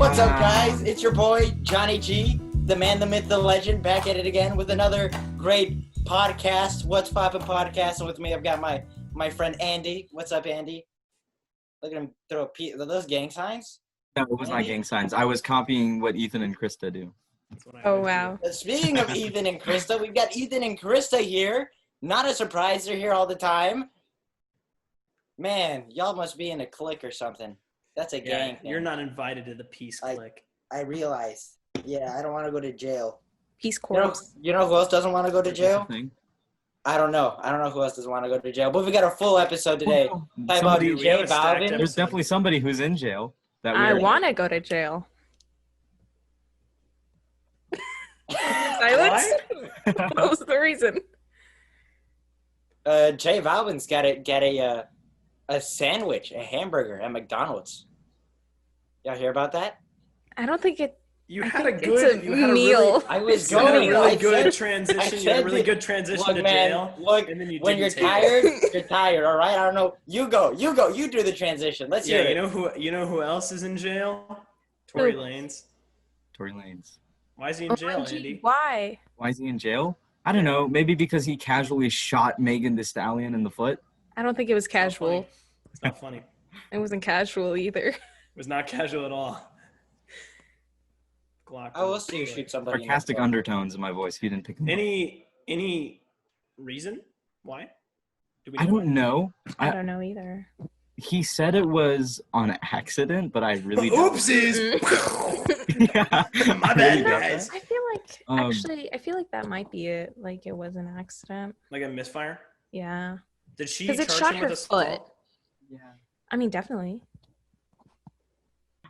What's up, guys? It's your boy, Johnny G, the man, the myth, the legend, back at it again with another great podcast, What's Poppin' Podcast. And with me, I've got my friend Andy. What's up, Andy? Look at him throw are those gang signs? No, it was not gang signs. I was copying what Ethan and Krista do. Oh, wow. Speaking of Ethan and Krista, we've got Ethan and Krista here. Not a surprise, they're here all the time. Man, y'all must be in a clique or something. That's a gang. You're not invited to the peace clique. I realize. Yeah, I don't want to go to jail. Peace Corps. You know who else doesn't want to go to jail? I don't know. I don't know who else doesn't want to go to jail. But we got a full episode today. There's definitely somebody who's in jail. I want to go to jail. Silence? What was the reason? Jay Valvin's got a sandwich, a hamburger at McDonald's. Y'all hear about that? I don't think it. You had a really good transition to jail. Look, when you're tired, you're tired. All right, I don't know. You go. You do the transition. Let's hear it. You know who else is in jail? Tory Lanez. Tory Lanez. Why is he in jail, Andy? Why is he in jail? I don't know. Maybe because he casually shot Megan Thee Stallion in the foot. I don't think it was casual. It's not funny. It wasn't casual either. It was not casual at all. Glock. I will see you shoot somebody. Sarcastic undertones in my voice. If you didn't pick them up. Any reason why? I don't know. I don't know either. He said it was on accident, but I really don't. Oopsies. Yeah. My bad, guys. I feel like that might be it. Like it was an accident. Like a misfire? Yeah. Did she charge it shot him her with a foot? Yeah. I mean, definitely.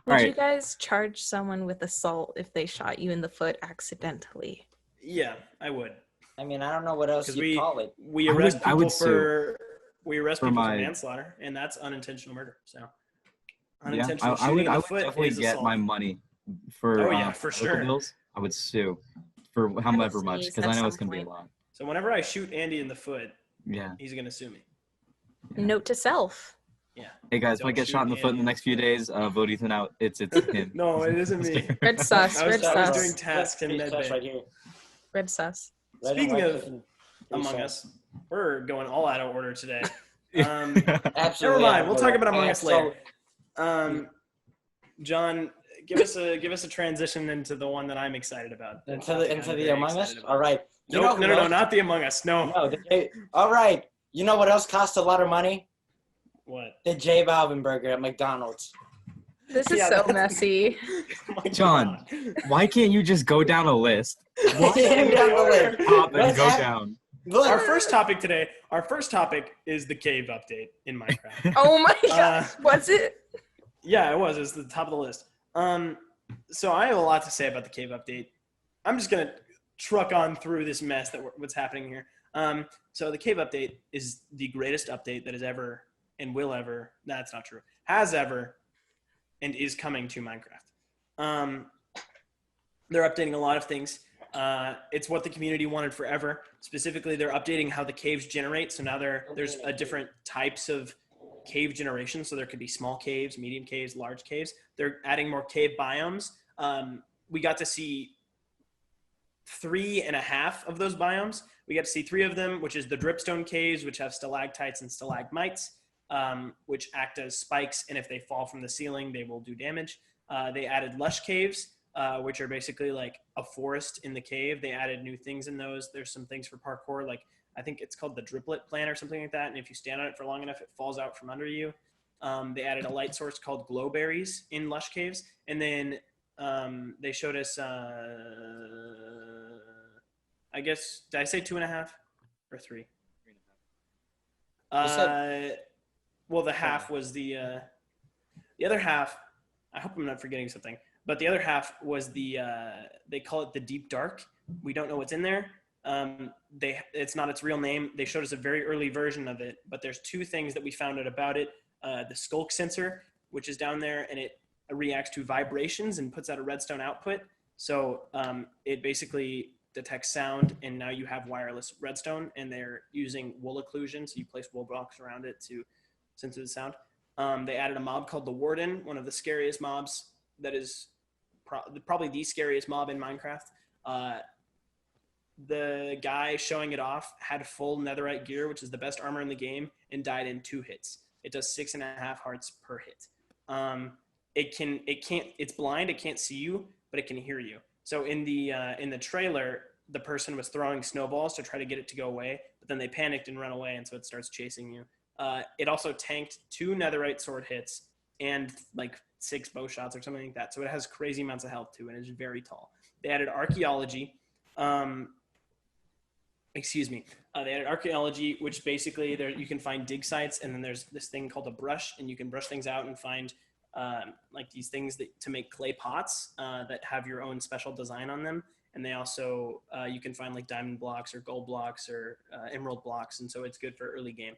Would you guys charge someone with assault if they shot you in the foot accidentally? Yeah, I would. I mean, I don't know what else you call it. We arrest people for manslaughter, and that's unintentional murder. So unintentional shooting in the foot definitely is get assault. my money for for sure. Bills. I would sue for however much because I know it's gonna be a lot. So whenever I shoot Andy in the foot, yeah, he's gonna sue me. Yeah. Note to self. Yeah. Hey guys, if I get shot in the foot in the next few days, vote Ethan out. It's him. No, it isn't me. Red sus. I was doing tasks in med right here. Red sus. Speaking of Among Us, we're going all out of order today. Absolutely. Never mind. We'll talk about Among Us later. John, give us a transition into the one that I'm excited about. Into the Among Us. All right. No, not the Among Us. No. All right. You know what else costs a lot of money? What? The J Balvin burger at McDonald's. This is so messy. John, why can't you just go down a list? Why can't you pop and go down? Look. Our first topic is the cave update in Minecraft. Oh my god. Was it? Yeah, it was. It was the top of the list. So I have a lot to say about the cave update. I'm just going to truck on through this mess what's happening here. So the cave update is the greatest update that has ever and will ever, that's not true, has ever and is coming to Minecraft. They're updating a lot of things. It's what the community wanted forever. Specifically, they're updating how the caves generate. So now there's different types of cave generation. So there could be small caves, medium caves, large caves. They're adding more cave biomes. We got to see 3.5 of those biomes. We got to see 3 of them, which is the dripstone caves, which have stalactites and stalagmites, which act as spikes. And if they fall from the ceiling, they will do damage. They added lush caves, which are basically like a forest in the cave. They added new things in those. There's some things for parkour, like I think it's called the driplet plant or something like that. And if you stand on it for long enough, it falls out from under you. They added a light source called glowberries in lush caves. And then they showed us, I guess, did I say 2.5 or 3? 3.5. Well, the half was the other half. I hope I'm not forgetting something. But the other half was they call it the deep dark. We don't know what's in there. It's not its real name. They showed us a very early version of it, but there's 2 things that we found out about it. The skulk sensor, which is down there, and it reacts to vibrations and puts out a redstone output. So it basically detects sound, and now you have wireless redstone, and they're using wool occlusion. So you place wool blocks around it to censor the sound. They added a mob called the Warden, one of the scariest mobs that is probably the scariest mob in Minecraft. The guy showing it off had full netherite gear, which is the best armor in the game, and died in 2 hits. It does 6.5 hearts per hit. It's blind. It can't see you, but it can hear you. So in the trailer, the person was throwing snowballs to try to get it to go away, but then they panicked and ran away, and so it starts chasing you. It also tanked 2 netherite sword hits and like 6 bow shots or something like that. So it has crazy amounts of health too, and it's very tall. They added archaeology. They added archaeology, which basically you can find dig sites, and then there's this thing called a brush, and you can brush things out and find like these things to make clay pots that have your own special design on them. And they also, you can find like diamond blocks or gold blocks or emerald blocks, and so it's good for early game.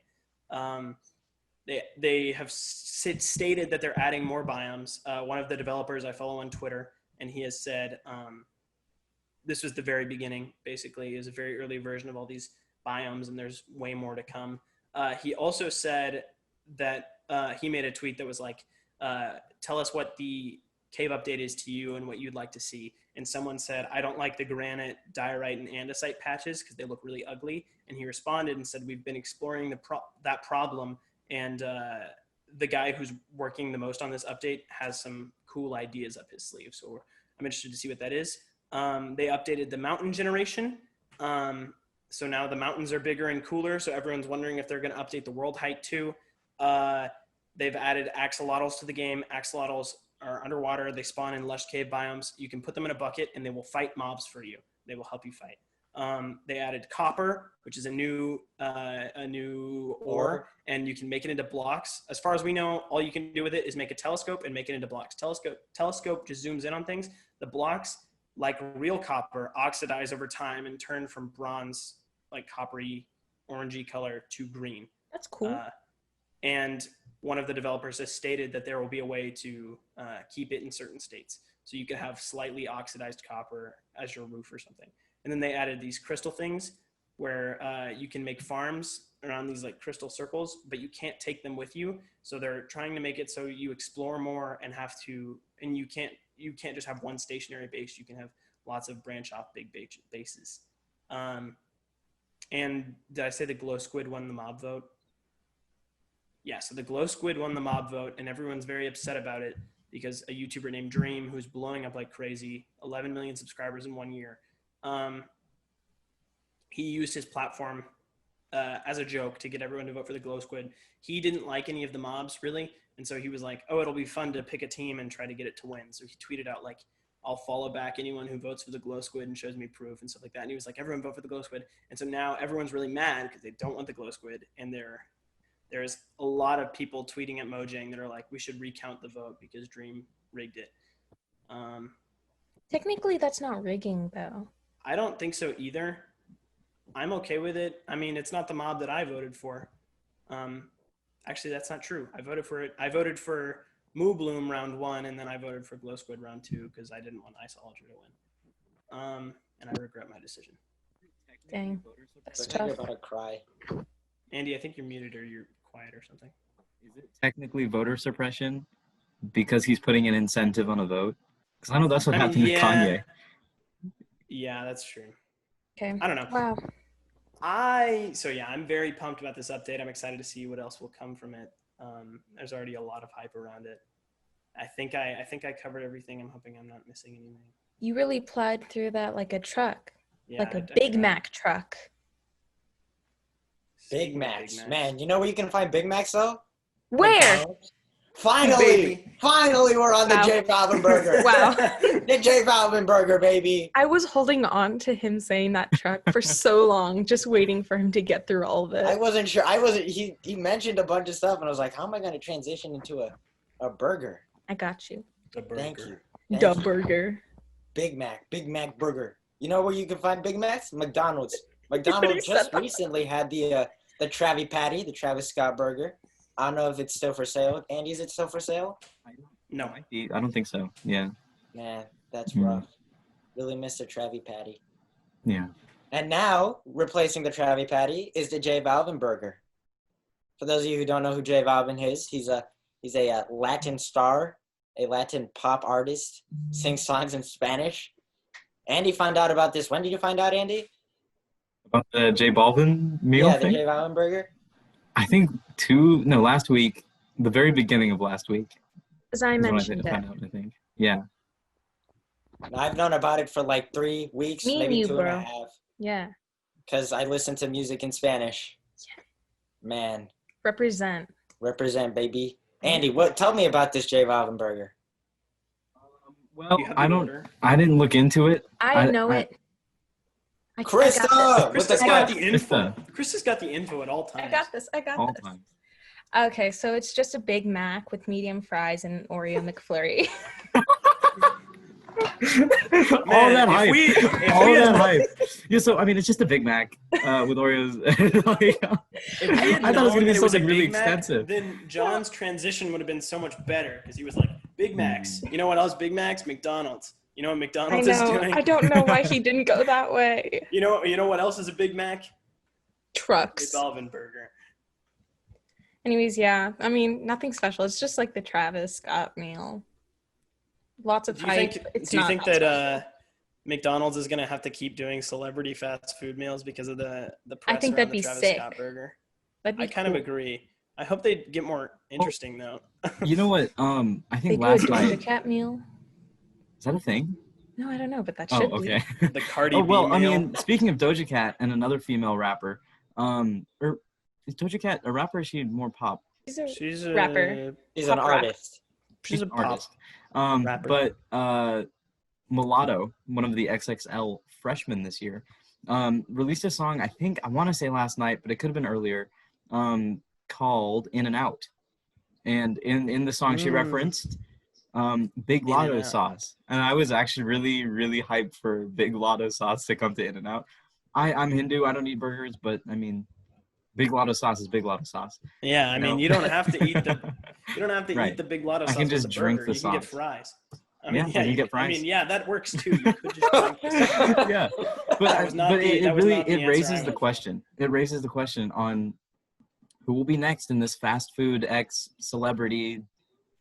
They have stated that they're adding more biomes. One of the developers I follow on Twitter, and he has said, this was the very beginning, basically. It was a very early version of all these biomes, and there's way more to come. He also said that he made a tweet that was like, tell us what the cave update is to you and what you'd like to see. And someone said, I don't like the granite, diorite, and andesite patches because they look really ugly. And he responded and said, we've been exploring that problem, and the guy who's working the most on this update has some cool ideas up his sleeve. So I'm interested to see what that is. They updated the mountain generation. So now the mountains are bigger and cooler. So everyone's wondering if they're going to update the world height too. They've added axolotls to the game. Axolotls are underwater. They spawn in lush cave biomes. You can put them in a bucket and they will fight mobs for you. They will help you fight. They added copper, which is a new ore, and you can make it into blocks. As far as we know, all you can do with it is make a telescope and make it into blocks. Telescope just zooms in on things. The blocks, like real copper, oxidize over time and turn from bronze, like coppery, orangey color, to green. That's cool. And one of the developers has stated that there will be a way to keep it in certain states. So you can have slightly oxidized copper as your roof or something. And then they added these crystal things where you can make farms around these like crystal circles, but you can't take them with you. So they're trying to make it so you explore more and you can't just have one stationary base. You can have lots of branch off big bases. And did I say the glow squid won the mob vote? Yeah, so the glow squid won the mob vote, and everyone's very upset about it because a YouTuber named Dream, who's blowing up like crazy, 11 million subscribers in 1 year, he used his platform as a joke to get everyone to vote for the glow squid. He didn't like any of the mobs really, and so he was like, oh, it'll be fun to pick a team and try to get it to win. So he tweeted out like, I'll follow back anyone who votes for the glow squid and shows me proof and stuff like that. And he was like, everyone vote for the glow squid. And so now everyone's really mad because they don't want the glow squid, and there's a lot of people tweeting at Mojang that are like, we should recount the vote because Dream rigged it. Technically, that's not rigging, though. I don't think so either. I'm okay with it. I mean, it's not the mob that I voted for. Actually, that's not true. I voted for it. I voted for Moo Bloom round 1, and then I voted for Glow Squid round 2 because I didn't want Ice Ultra to win. And I regret my decision. Dang, that's Pretend tough. you're about to cry. Andy, I think you're muted or you're quiet or something. Is it technically voter suppression because he's putting an incentive on a vote? Because I know that's what happened to Kanye. Yeah, that's true. Okay. I don't know. Wow. I'm very pumped about this update. I'm excited to see what else will come from it. There's already a lot of hype around it. I think I covered everything. I'm hoping I'm not missing anything. You really plied through that like a truck, Yeah, like I a definitely Big Mac truck. Big Macs. Man, you know where you can find Big Macs though? Where? McDonald's. Finally, we're on the Wow. J Balvin burger. Wow. The J Balvin burger, baby. I was holding on to him saying that truck for so long, just waiting for him to get through all of it. I wasn't sure. He mentioned a bunch of stuff, and I was like, how am I going to transition into a burger? I got you. The burger. Thank you. The burger. Big Mac burger. You know where you can find Big Macs? McDonald's. He McDonald's said just that. recently had the Travi Patty, the Travis Scott burger. I don't know if it's still for sale. Andy, is it still for sale? No. I don't think so. Yeah. Man, that's Mm. rough. Really missed the Travi Patty. Yeah. And now, replacing the Travi Patty is the J Balvin burger. For those of you who don't know who J Balvin is, he's a Latin star a Latin pop artist, sings songs in Spanish. Andy found out about this. When did you find out, Andy? About the J Balvin meal Yeah, the thing? J Balvin burger. I think last week, the very beginning of last week As I is when I mentioned found it. out, I think. Yeah. I've known about it for like 3 weeks, Me and maybe you, 2.5, bro. Yeah. because I listen to music in Spanish. Man, Represent. represent, baby. Andy, tell me about this J Balvin burger. Well, You have the order. I didn't look into it. I know it. I got Krista, with the Krista's got clutch. the info. Krista. Krista's got the info at all this. times. I got this. I got All this. time. Okay, so it's just a Big Mac with medium fries and Oreo McFlurry. All that hype. if All we had that known- hype. Yeah, so I mean, it's just a Big Mac with Oreos. If we had I thought it was known gonna be that it was a something really Big Mac, extensive. then John's transition would have been so much better because he was like, Big Macs. You know what else? Big Macs? McDonald's. You know what I McDonald's is know. doing? I don't know why he didn't go that way. You know what else is a Big Mac? Trucks. J Balvin burger. Anyways, yeah. I mean, nothing special. It's just like the Travis Scott meal. Lots of Do you hype. think? It's Do you not think that that McDonald's is gonna have to keep doing celebrity fast food meals because of the press think around that'd the be Travis sick. Scott burger? That'd be I kind of cool. agree. I hope they get more interesting though. You know what? I They think do a last Doja night. Cat meal. Is that a thing? No, I don't know, but that Oh, should be. okay. The Cardi Oh B well, meal. I mean, speaking of Doja Cat and another female rapper, or is Doja Cat a rapper? Or is she more pop? She's a rapper. He's an Pop rap. artist. She's a an pop artist. rapper. But Mulatto, one of the XXL freshmen this year, released a song. I want to say last night, but it could have been earlier. Called "In and Out," and in the song she referenced Big In Lotto and Out. sauce, and I was actually really really hyped for Big Lotto sauce to come to In and Out. I'm Hindu. I don't eat burgers, but I mean, Big Lotto sauce is Big Lotto sauce. Yeah, I mean, No. you don't have to eat the Right. eat the Big Lotto I sauce can with just the drink burger. the You can get sauce. fries. I Yeah, mean, you can get I fries. mean, yeah, that works too. You could just drink the sauce. Yeah, That but was not but the- it that was really not the it answer I raises the had. question. It raises the question on who will be next in this fast food X celebrity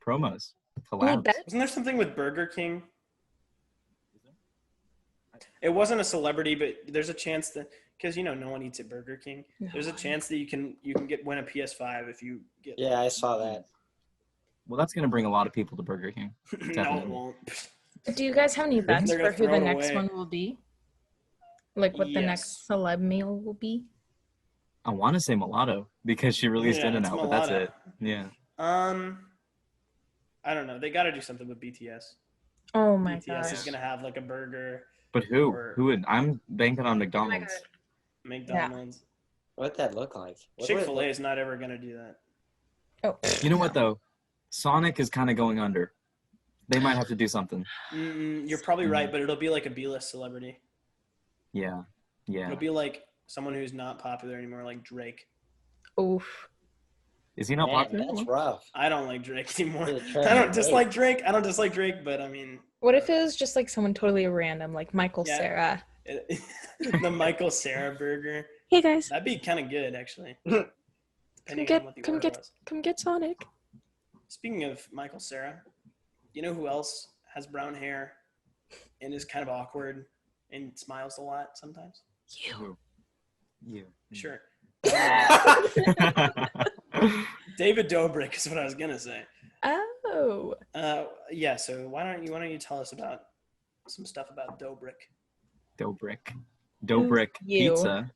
promos collabs. that- Wasn't there something with Burger King? It wasn't a celebrity, but there's a chance that because no one eats at Burger King. There's a chance that you can win a PS5 if you get. Yeah, I saw that. Well, that's gonna bring a lot of people to Burger King. No, it Definitely. won't. Do you guys have any bets They're for gonna who throw the it next away. one will be? Like what the Yes. next celeb meal will be? I want to say Mulatto because she released Yeah, In and it's Out, but that's Mulatto. it. Yeah. I don't know. They got to do something with BTS. Oh my BTS gosh. is gonna have like a burger, But who? Or- Who would? I'm banking on Oh my McDonald's. God. McDonald's. What'd that look like? Chick-fil-A is not ever gonna do that. Oh. You know what though? Sonic is kind of going under. They might have to do something. You're probably right, but it'll be like a B-list celebrity. Yeah. Yeah. It'll be like someone who's not popular anymore, like Drake. Oof. Is he not Man, popular? that's rough. I don't like Drake anymore. Yeah, I don't Drake. dislike Drake. I don't dislike Drake, but I mean, What if it was just like someone totally random, like Michael Yeah. Cera? the Michael Cera burger. Hey guys, That'd be kind of good, actually. come Depending on what the order was. get Sonic. Speaking of Michael Cera, you know who else has brown hair and is kind of awkward and smiles a lot sometimes? You. You. Sure. David Dobrik is what I was gonna say. Oh. Yeah. So why don't you tell us about some stuff about Dobrik? Dobrik you? Pizza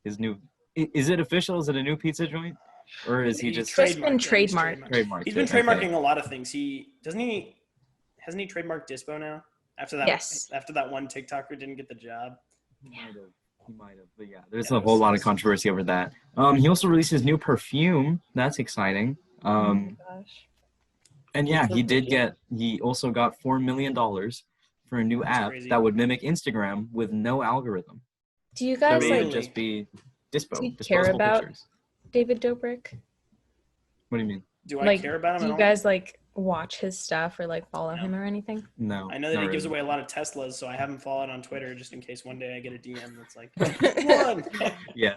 is new. Is it official? Is it a new pizza joint? Or is he just Just been trademarked. trademarked? He's been it? Okay. trademarking a lot of things. Hasn't he trademarked Dispo now? After that, Yes. After that one TikToker didn't get the job. He might have. But yeah, there's Yeah, a whole it was- lot of controversy over that. He also released his new perfume. That's exciting. Oh my gosh. And yeah, New perfume. he also got $4 million for a new That's app crazy. that would mimic Instagram with no algorithm. Do you So guys it Really? would just be dispo. Do you care disposable about- pictures. David Dobrik? What do you mean? Do I Like, care about him do at you all? guch like watch his stuff or like follow No. him or anything? No. I know that not he gives really. away a lot of Teslas, so I haven't followed on Twitter just in case one day I get a DM that's like, "One." Yeah.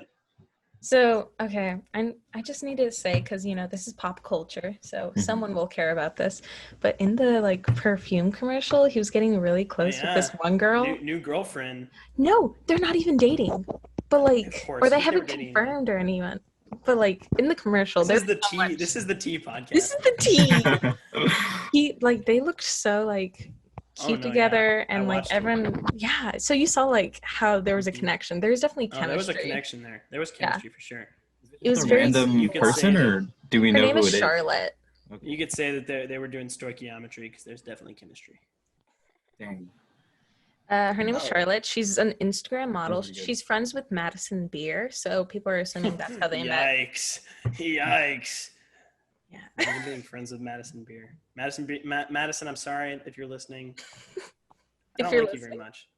So, okay, I just need to say, because, this is pop culture, so Mhm. someone will care about this. But in the, like, perfume commercial, he was getting really close with this one girl. New girlfriend. No, they're not even dating. But, Of like, course, or they if they were haven't dating, confirmed or anyone. But, like, in the commercial, This there's is the so tea. much. This is the tea podcast. This is the tea. They looked so, like, cute together, I and, like, watched it. everyone, yeah. So you saw, like, how there was a connection. There's definitely chemistry. There was a connection there. There was chemistry for sure. It was a very random You could person, say or do we Her know name who is it is? Charlotte. Okay. You could say that they were doing stoichiometry because there's definitely chemistry. Dang. Her name is Oh. Charlotte. She's an Instagram model. Very good. She's friends with Madison Beer, so people are assuming that's how they met. Yikes. Yeah. Imagine being friends with Madison Beer. Madison, I'm sorry if you're listening. I If don't you're like you very listening. much.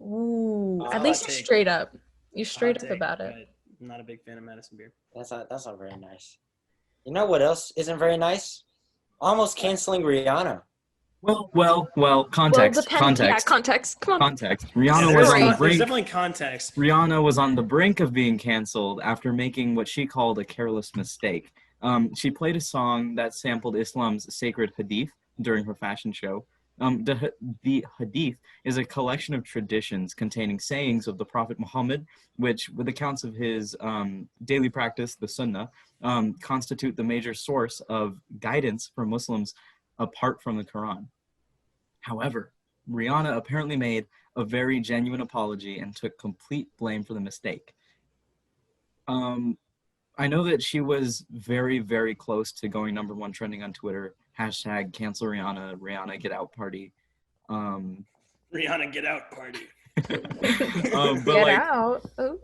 Ooh, Hot at least you're take. straight up. You're straight Hot up take, about it. but I'm not a big fan of Madison Beer. That's not very nice. You know what else isn't very nice? Almost canceling Rihanna. Well, context. Yeah, context. Come on. Context. Yeah, Rihanna was was on the great. There's brink. definitely context. Rihanna was on the brink of being canceled after making what she called a careless mistake. She played a song that sampled Islam's sacred hadith during her fashion show. The hadith is a collection of traditions containing sayings of the Prophet Muhammad, which, with accounts of his daily practice, the Sunnah, constitute the major source of guidance for Muslims apart from the Quran. However, Rihanna apparently made a very genuine apology and took complete blame for the mistake. I know that she was very, very close to going #1 trending on Twitter. Hashtag cancel Rihanna, Rihanna get out party. Rihanna get out party. But Get like, out. Oh.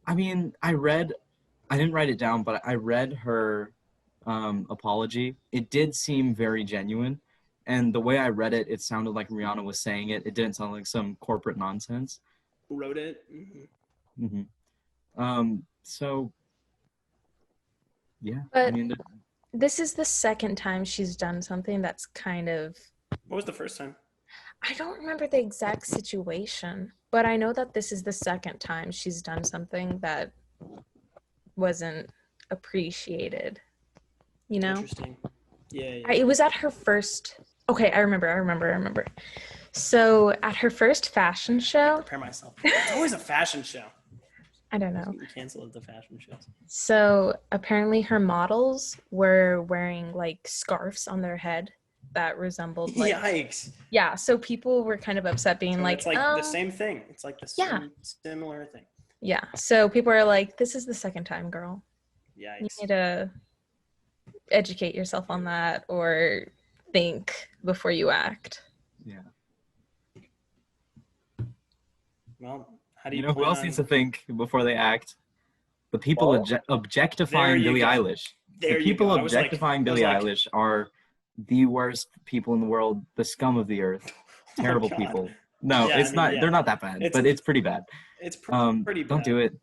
I mean, I didn't write it down, but I read her apology. It did seem very genuine. And the way I read it, it sounded like Rihanna was saying it. It didn't sound like some corporate nonsense. Who wrote it? So, yeah. But I mean, this is the second time she's done something that's kind of. What was the first time? I don't remember the exact situation, but I know that this is the second time she's done something that wasn't appreciated. You know? Interesting. Yeah. It was at her first. Okay, I remember. So at her first fashion show. Prepare myself. It's always a fashion show. I don't know. Cancel at the fashion shows. So apparently her models were wearing like scarves on their head that resembled like. Yikes. Yeah, so people were kind of upset being So like, it's like the same thing. It's like the same similar thing. Yeah, so people are like, this is the second time, girl. Yikes. You need to educate yourself on that or think before you act. yeah. Well, how do You you know who plan else on- needs to think before they act? The people Well, objectifying there you Billie go. Eilish. There The you people go. I was like- objectifying I was Billie like, Eilish are the worst people in the world, the scum of the earth, oh my terrible God. people. No, Yeah, it's I mean, not. yeah. They're not that bad, It's- but it's pretty bad. It's pretty bad. Don't do it.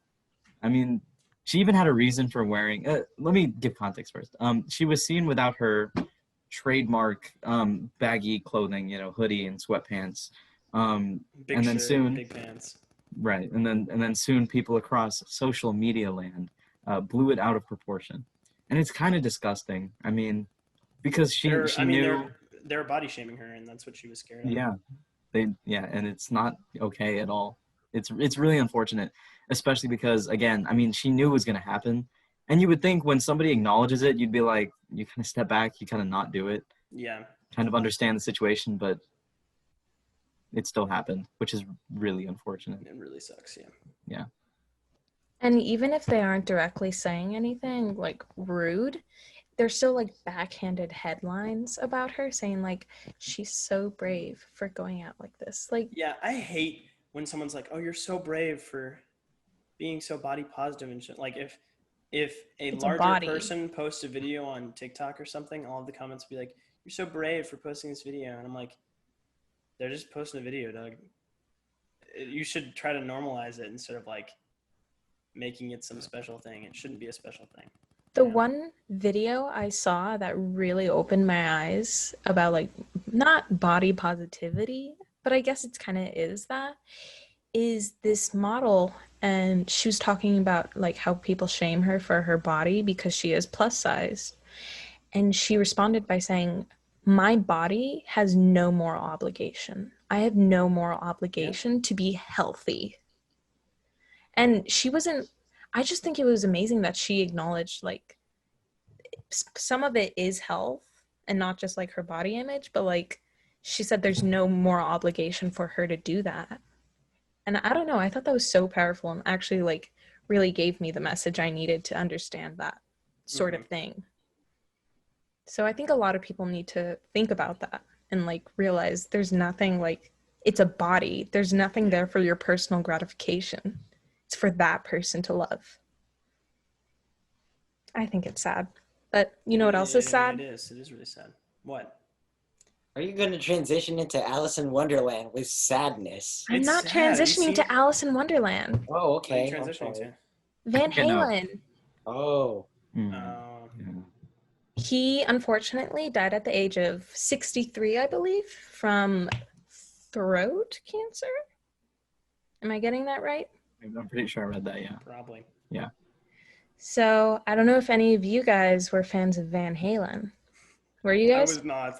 I mean, she even had a reason for wearing. Let me give context first. She was seen without her trademark baggy clothing, hoodie and sweatpants. Big and then shirt, soon, big pants. right, and then soon, people across social media land blew it out of proportion, and it's kind of disgusting. I mean, because she knew. They're body shaming her, and that's what she was scared of. Yeah, and it's not okay at all. It's really unfortunate, especially because, again, I mean, she knew it was going to happen, and you would think when somebody acknowledges it, you'd be like, you kind of step back, you kind of not do it, Yeah. kind of understand the situation, but it still happened, which is really unfortunate. It really sucks. Yeah. And even if they aren't directly saying anything like rude, there's still like backhanded headlines about her saying like she's so brave for going out like this. Like, Yeah, I hate when someone's like, "Oh, you're so brave for being so body positive and shit." Like if a It's a larger body. person posts a video on TikTok or something, all of the comments will be like, "You're so brave for posting this video," and I'm like, "They're just posting a video, Doug. You should try to normalize it instead of like making it some special thing. It shouldn't be a special thing." the one video I saw that really opened my eyes about like not body positivity, but I guess it's kind of is this model, and she was talking about like how people shame her for her body because she is plus size. And she responded by saying, my body has no moral obligation. I have no moral obligation to be healthy. And she wasn't, I just think it was amazing that she acknowledged like some of it is health and not just like her body image, but like she said there's no moral obligation for her to do that. And I don't know, I thought that was so powerful and actually like really gave me the message I needed to understand that sort of thing. So I think a lot of people need to think about that and like realize there's nothing like, it's a body. There's nothing there for your personal gratification. It's for that person to love. I think it's sad. But you know what else is sad? It is really sad. What? Are you going to transition into Alice in Wonderland with sadness? I'm It's not sad. You transitioning see- to Alice in Wonderland. Oh, What are you okay. transitioning Okay. to? Van Yeah, no. Halen. Oh. Mm. Oh. Yeah. He unfortunately died at the age of 63, I believe, from throat cancer. Am I getting that right? I'm pretty sure I read that, yeah. Probably. So I don't know if any of you guys were fans of Van Halen. Were you I guys? was not.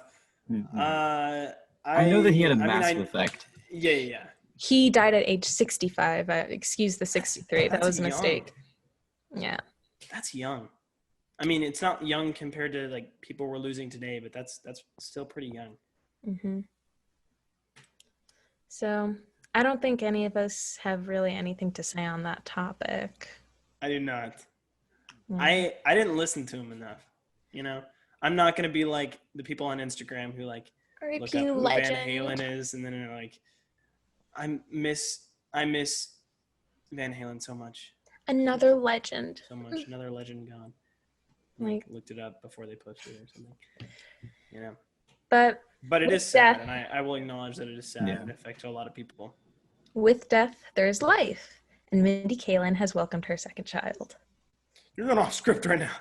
Mhm. I know that he had a massive effect. Yeah. He died at age 65. Excuse the 63. That That's was a young. mistake. Yeah. That's young. I mean, it's not young compared to like people we're losing today, but that's still pretty young. Mm-hmm. So I don't think any of us have really anything to say on that topic. I do not. Yeah. I didn't listen to him enough. You know, I'm not gonna be like the people on Instagram who like look up R.I.P. who legend. Van Halen is, and then they're like, I miss Van Halen so much. Another legend. So much. Another legend gone. Like- Looked it up before they posted it or something. You know. But But it With is sad, death- and I will acknowledge that it is sad Yeah. and affects a lot of people. with death, there is life. And Mindy Kaling has welcomed her second child. You're going off script right now.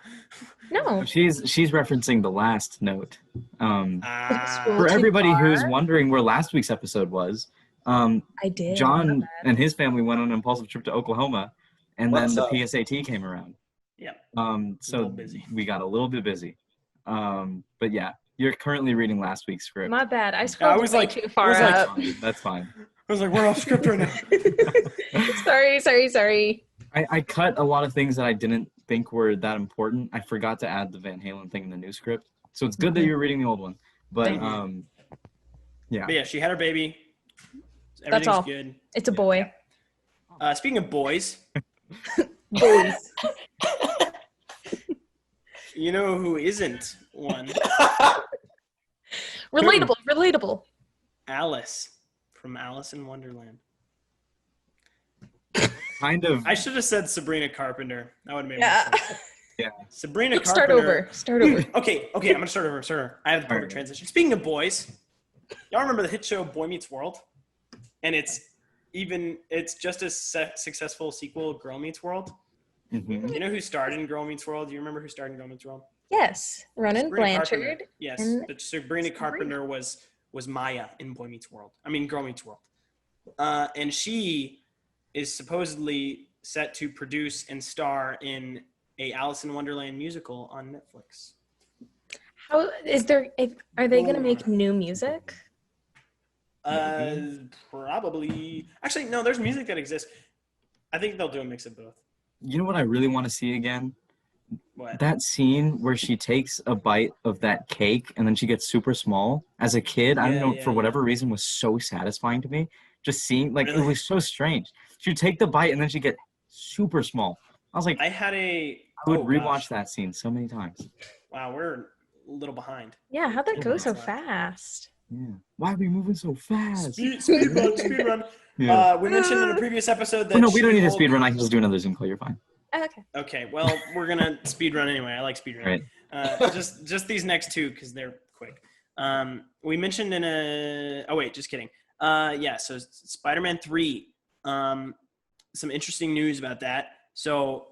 No. She's referencing the last note. School For too everybody who's far? wondering where last week's episode was, I did. John and his family went on an impulsive trip to Oklahoma, and What's then up? the PSAT came around. Yeah. So little busy. we got a little bit busy. But yeah, you're currently reading last week's script. My bad. I scrolled was way like- too far I was like- up. That's fine. I was like, we're off script right now. Sorry. I cut a lot of things that I didn't think were that important. I forgot to add the Van Halen thing in the new script. So it's good that you're reading the old one. But Thank yeah. But yeah, she had her baby. That's all. Everything's good. It's a boy. Speaking of boys, Boys. you know who isn't one? Relatable. Alice from Alice in Wonderland. Kind of. I should have said Sabrina Carpenter. That would have made Yeah. more sense. Yeah. Sabrina Start Carpenter. over. Okay, I'm gonna start over. I have the perfect Alright. transition. Speaking of boys, y'all remember the hit show Boy Meets World? And it's just as successful sequel, Girl Meets World. Mhm. You know who starred in Girl Meets World? Do you remember who starred in Girl Meets World? Yes. Ronan Sabrina Blanchard. Carpenter. Yes, and but Sabrina Carpenter was Maya in Boy Meets World. I mean, Girl Meets World. And she is supposedly set to produce and star in a Alice in Wonderland musical on Netflix. How is there? Are they going to make new music? Probably. Actually, no. There's music that exists. I think they'll do a mix of both. You know what I really want to see again? What? That scene where she takes a bite of that cake and then she gets super small. As a kid, I don't know, for whatever reason, was so satisfying to me. Just seeing, like, Really? it was so strange. She'd take the bite and then she'd get super small. I was like, I had a. I would oh, rewatch gosh. that scene so many times. Wow, we're a little behind. Yeah, how'd that go so Left. fast? Yeah. Why are we moving so fast? Speed run. Yeah. We mentioned in a previous episode that. Oh, no, we don't need a She-Hulk- speed run. I can just do another Zoom call. You're fine. Oh, okay. Okay, well, we're gonna speed run anyway. I like speed run. Right. Just these next two because they're quick. We mentioned in a. Oh wait, just kidding. Yeah. So Spider-Man 3. Some interesting news about that. So,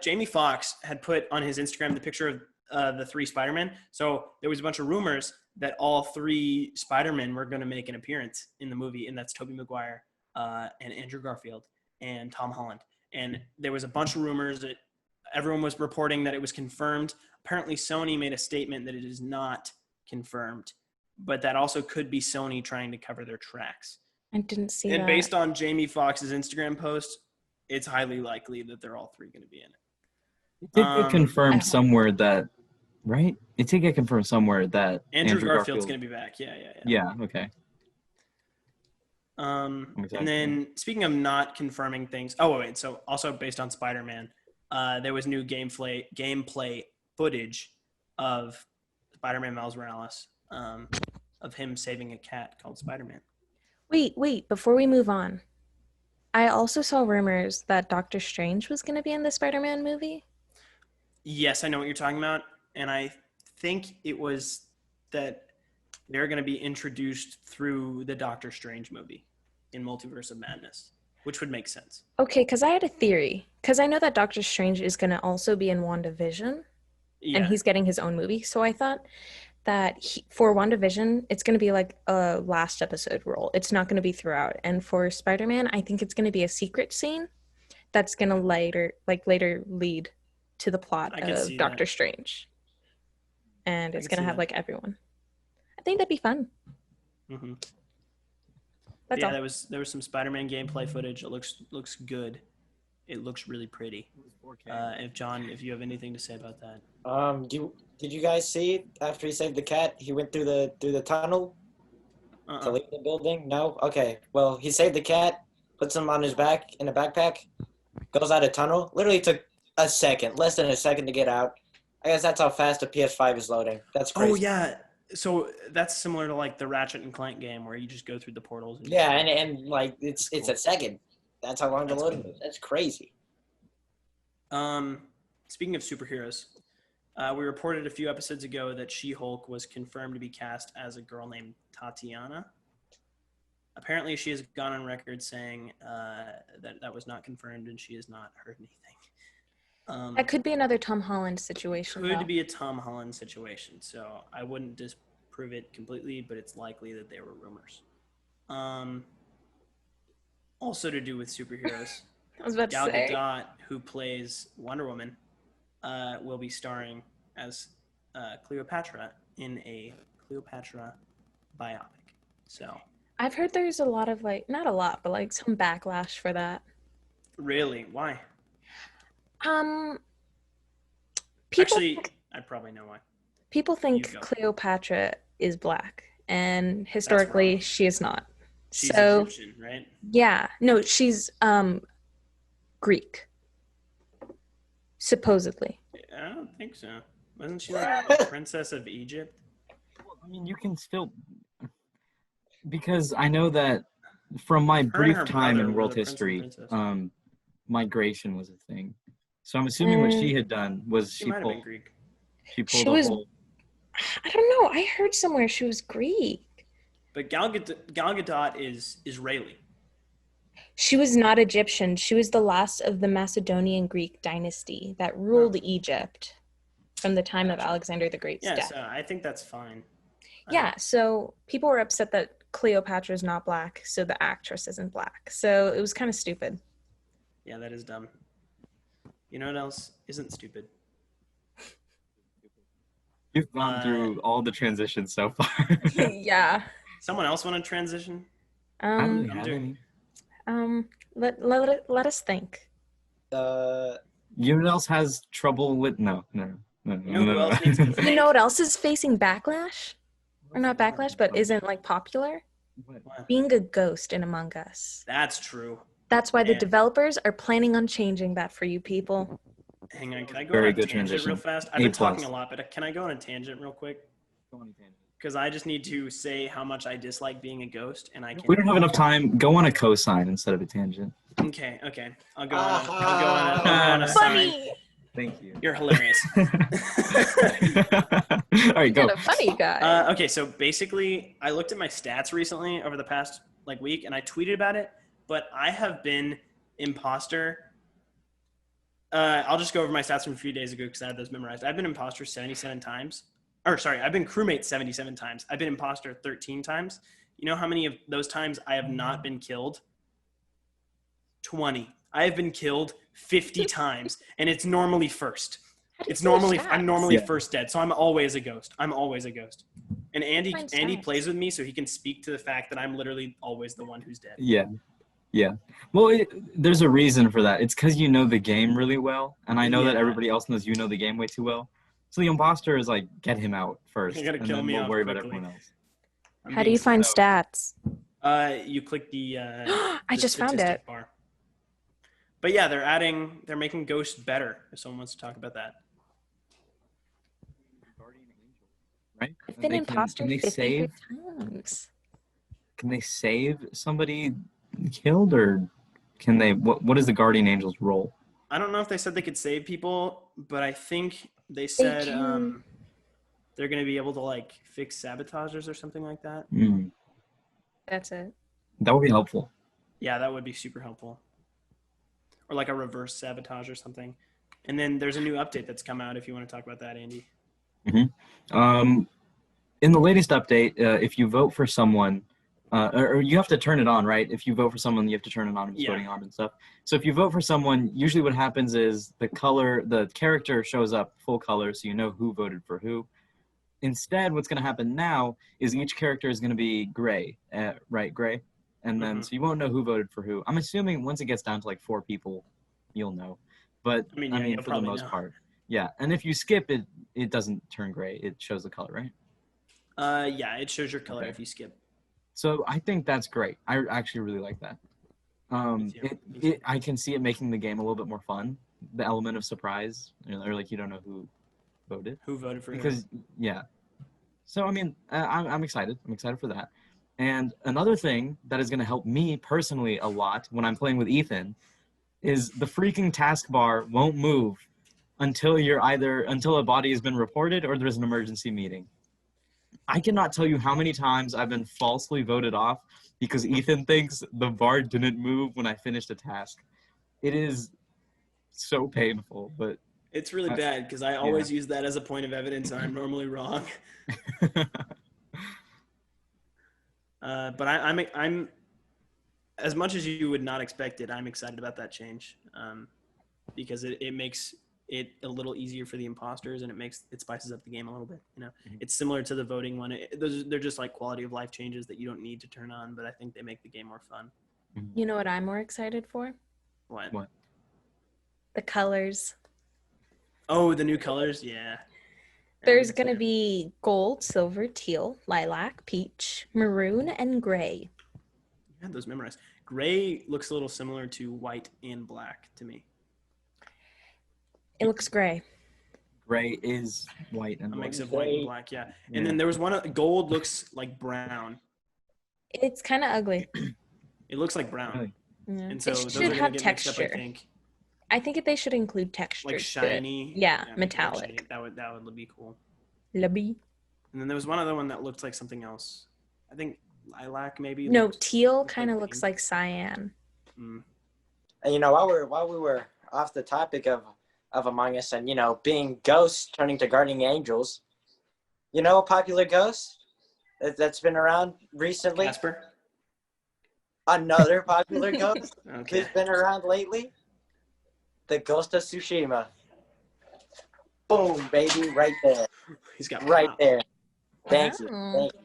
Jamie Foxx had put on his Instagram the picture of the 3 Spider-Men. So there was a bunch of rumors that all 3 Spider-Men were going to make an appearance in the movie, and that's Tobey Maguire and Andrew Garfield. and Tom Holland. And there was a bunch of rumors that everyone was reporting that it was confirmed. Apparently, Sony made a statement that it is not confirmed, but that also could be Sony trying to cover their tracks. I didn't see And that. based on Jamie Foxx's Instagram post, it's highly likely that they're all three going to be in it. It did get I confirmed hope- somewhere that, right? It did get confirmed somewhere that Andrew Garfield's going to be back. Yeah. Yeah, okay. And then speaking of not confirming things, so also based on Spider-Man, there was new gameplay footage of Spider-Man Miles Morales, of him saving a cat called Spider-Man. Wait, before we move on. I also saw rumors that Doctor Strange was going to be in the Spider-Man movie. Yes, I know what you're talking about, and I think it was that they're going to be introduced through the Doctor Strange movie in Multiverse of Madness, which would make sense. Okay, because I had a theory. Because I know that Doctor Strange is going to also be in WandaVision, Yeah, and he's getting his own movie. So I thought that for WandaVision, it's going to be like a last episode role. It's not going to be throughout. And for Spider-Man, I think it's going to be a secret scene that's going to later lead to the plot I could of see Doctor that. Strange. And I it's could going to see have that. like everyone. I think that'd be fun. Mm-hmm. That's Yeah, all. there was some Spider-Man gameplay footage. It looks good. It looks really pretty. If you have anything to say about that. Did you guys see after he saved the cat, he went through the tunnel to leave the building? No? Okay. Well, he saved the cat, puts him on his back in a backpack, goes out a tunnel. Literally took a second, less than a second to get out. I guess that's how fast a PS5 is loading. That's crazy. Oh yeah, so that's similar to like the Ratchet and Clank game where you just go through the portals. And Yeah, and like it's That's it's cool. a second. That's how long the That's loading cool. is. That's crazy. Speaking of superheroes, we reported a few episodes ago that She-Hulk was confirmed to be cast as a girl named Tatiana. Apparently, she has gone on record saying that was not confirmed, and she has not heard anything. That could be another Tom Holland situation. Could though. be a Tom Holland situation, so I wouldn't disprove it completely, but it's likely that there were rumors. Also to do with superheroes, I was about to Gal say. Gadot, who plays Wonder Woman, will be starring as Cleopatra in a Cleopatra biopic. So, I've heard there's a lot of not a lot, but like some backlash for that. why? People Actually, I probably know why. people think go. Cleopatra is black, and historically wrong. she is not. She's So Egyptian, right? yeah, no, she's Greek, supposedly. I don't think so. Wasn't she like a princess of Egypt? Well, I mean, you can still, because I know that from my and brief her time brother in were world the prince and history, princess. migration was a thing. So I'm assuming what she had done was She she might have been pulled Greek. a was- whole. I don't know. I heard somewhere she was Greek. But Gal Gadot is Israeli. She was not Egyptian. She was the last of the Macedonian Greek dynasty that ruled Egypt from the time of Alexander the Great's Yeah, death. so I think that's fine. Yeah, so people were upset that Cleopatra's not black, so the actress isn't black. So it was kind of stupid. Yeah, that is dumb. You know what else isn't stupid? You've gone through all the transitions so far. Yeah. Someone else want to transition? I don't really Um. have doing- any. Let us think. You know what else has trouble with? No. You know who else needs to think? You know what else is facing backlash? Or not backlash, but isn't like popular? What? Being a ghost in Among Us. That's true. That's why the Yeah. developers are planning on changing that for you people. Hang on, can I go Very on a good tangent real transition. fast? I've A been talking plus. a lot, but can I go on a tangent real quick? Because I just need to say how much I dislike being a ghost, and I can. We don't have enough time. Go on a cosine instead of a tangent. Okay. I'll go on a sign. Funny! Thank you. You're hilarious. All right, go. Not a funny guy. Okay, so basically, I looked at my stats recently over the past week, and I tweeted about it. But I have been imposter. I'll just go over my stats from a few days ago because I had those memorized. I've been imposter 77 times. Or sorry, I've been crewmate 77 times. I've been imposter 13 times. You know how many of those times I have not been killed? 20. I have been killed 50 times, and it's normally first. How do you It's find normally stats? I'm normally Yeah. first dead, so I'm always a ghost. I'm always a ghost. And Andy Find Andy stats. plays with me, so he can speak to the fact that I'm literally always the one who's dead. Yeah. Well, there's a reason for that. It's because you know the game really well, and I know that Yeah. everybody else knows you know the game way too well. So the imposter is like, get him out first, You're gonna and kill then me we'll off worry about quickly. everyone else. I'm How do being you find slow. stats? You click the I the just found statistic it. bar. But yeah, they're making ghosts better. If someone wants to talk about that. Right? I've And been they imposter can they 53 save? times. Can they save somebody killed, or can they? What is the guardian angel's role? I don't know if they said they could save people, but I think they said can- they're going to be able to like fix sabotagers or something like that. That's it. That would be helpful. Yeah, that would be super helpful. Or like a reverse sabotage or something. And then there's a new update that's come out if you want to talk about that, Andy. In the latest update, if you vote for someone, or you have to turn it on, right? If you vote for someone, you have to turn it on and it's Yeah. voting on and stuff. So if you vote for someone, usually what happens is the character shows up full color, so you know who voted for who. Instead, what's going to happen now is each character is going to be gray, right? Gray. And then, so you won't know who voted for who. I'm assuming once it gets down to like 4 people, you'll know. But I mean, I yeah, mean, you'll for the probably most know. part. Yeah. And if you skip it, it doesn't turn gray. It shows the color, right? Yeah, it shows your color Okay. if you skip. So I think that's great. I actually really like that. Me too. I can see it making the game a little bit more fun. The element of surprise, or like you don't know who voted. Who voted for who? Because yeah. So I mean, I'm excited. I'm excited for that. And another thing that is going to help me personally a lot when I'm playing with Ethan is the freaking taskbar won't move until a body has been reported or there's an emergency meeting. I cannot tell you how many times I've been falsely voted off because Ethan thinks the bar didn't move when I finished a task. It is so painful, but It's really bad because I always use that as a point of evidence and I'm normally wrong. But I'm as much as you would not expect it, I'm excited about that change because it makes it a little easier for the imposters and it spices up the game a little bit. You know, it's similar to the voting one. They're just like quality of life changes that you don't need to turn on, but I think they make the game more fun. You know what I'm more excited for? What? The colors. Oh, the new colors? Yeah. There's going to be gold, silver, teal, lilac, peach, maroon, and gray. I had those memorized. Gray looks a little similar to white and black to me. It looks gray. gray is white and A mix black. of white and black, yeah. And then there was one, gold looks like brown. It's kind of ugly. It looks like brown. Really? Yeah. And so It those should are gonna have get mixed texture. up, I think. I think they should include texture. Like shiny. Yeah, make it metallic. shiny. That would be cool. Lobby. And then there was one other one that looked like something else. I think lilac maybe. No, looked- teal looked kind of like looks pink. like cyan. Mm. And while we were off the topic of Among Us and being ghosts turning to guardian angels, a popular ghost that's been around recently. Casper. Another popular ghost Okay. who's been around lately. The Ghost of Tsushima. Boom, baby, right there, He's got right pop. there. Thank you. Oh. Thank you.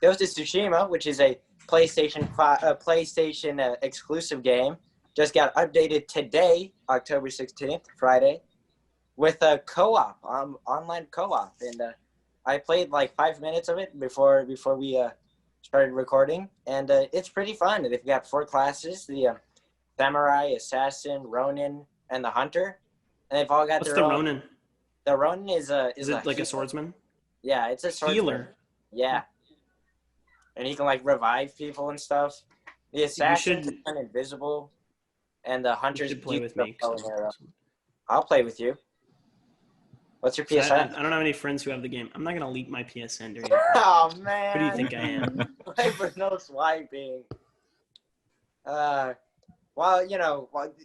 Ghost of Tsushima, which is a PlayStation exclusive game, just got updated today, October 16th, Friday, with a co-op, online co-op, and I played like 5 minutes of it before we started recording, and it's pretty fun. They've got 4 classes: the samurai, assassin, ronin, and the hunter, and they've all got What's their the own. Ronin? The ronin is Is it like a healer. swordsman? Yeah, it's a swordsman. Healer. Yeah. And he can like revive people and stuff. The assassin should- can turn invisible, and the You hunters should play use with the me. 'cause bow and I'm arrow. awesome. I'll play with you. What's your So I PSN? don't have any friends who have the game. I'm not gonna leak my PSN during. Oh man! Who do you think I am? For no swiping. Well,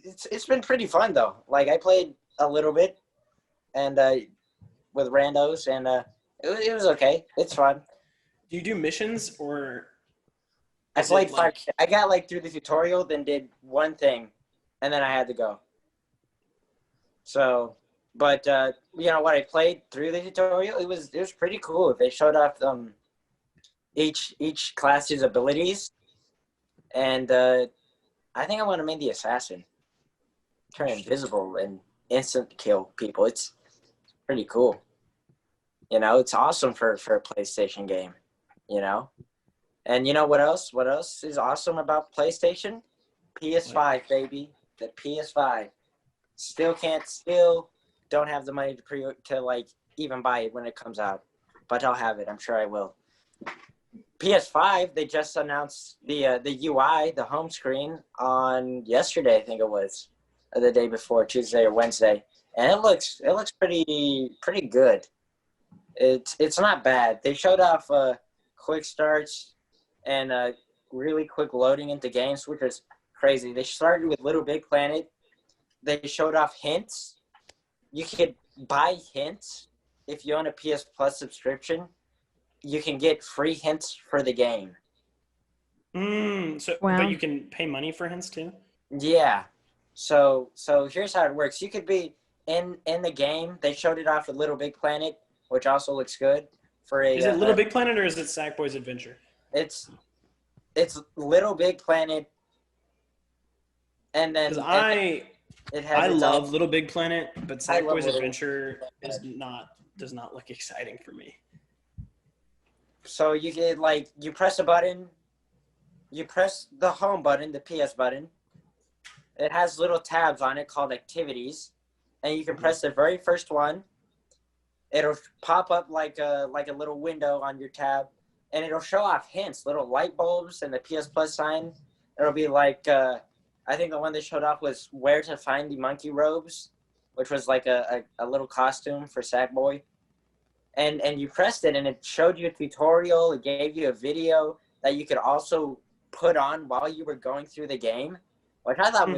it's been pretty fun though. Like I played a little bit, and with randos, and it was okay. It's fun. Do you do missions or? I is it played like- 5. I got like through the tutorial, then did one thing, and then I had to go. So, but what I played through the tutorial, it was pretty cool. They showed off each class's abilities, and I think I want to make the assassin, turn invisible and instant kill people. It's pretty cool. It's awesome for a PlayStation game. And you know what else? What else is awesome about PlayStation? PS5, baby. The PS5. Still don't have the money to even buy it when it comes out. But I'll have it. I'm sure I will. PS5, they just announced the UI, the home screen, on yesterday, I think it was, or the day before, Tuesday or Wednesday, and it looks pretty good. It's not bad. They showed off quick starts and really quick loading into games, which was crazy. They started with Little Big Planet. They showed off hints. You could buy hints if you own a PS Plus subscription. You can get free hints for the game. But you can pay money for hints too? Yeah. So here's how it works. You could be in the game. They showed it off with Little Big Planet, which also looks good. Is it Little Big Planet or is it Sackboy's Adventure? It's Little Big Planet, and then I love Little Big Planet, but Sackboy's Adventure does not look exciting for me. So you get you press a button, you press the home button, the PS button. It has little tabs on it called activities, and you can press the very first one. It'll pop up like a little window on your tab, and it'll show off hints, little light bulbs, and the PS Plus sign. It'll be I think the one they showed off was where to find the monkey robes, which was like a little costume for Sackboy. And you pressed it, and it showed you a tutorial. It gave you a video that you could also put on while you were going through the game, which I thought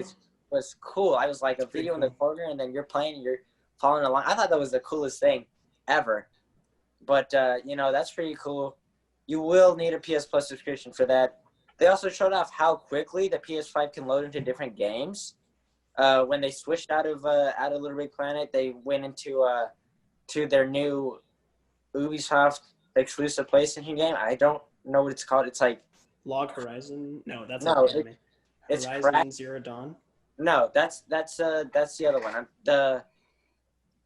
was cool. I was like a video in the corner, and then you're playing, and you're following along. I thought that was the coolest thing ever. But, that's pretty cool. You will need a PS Plus subscription for that. They also showed off how quickly the PS5 can load into different games. When they switched out of Little Big Planet, they went into to their new Ubisoft exclusive PlayStation game. I don't know what it's called. It's like Log Horizon. No, that's no. It's Horizon Zero Dawn. No, that's the other one.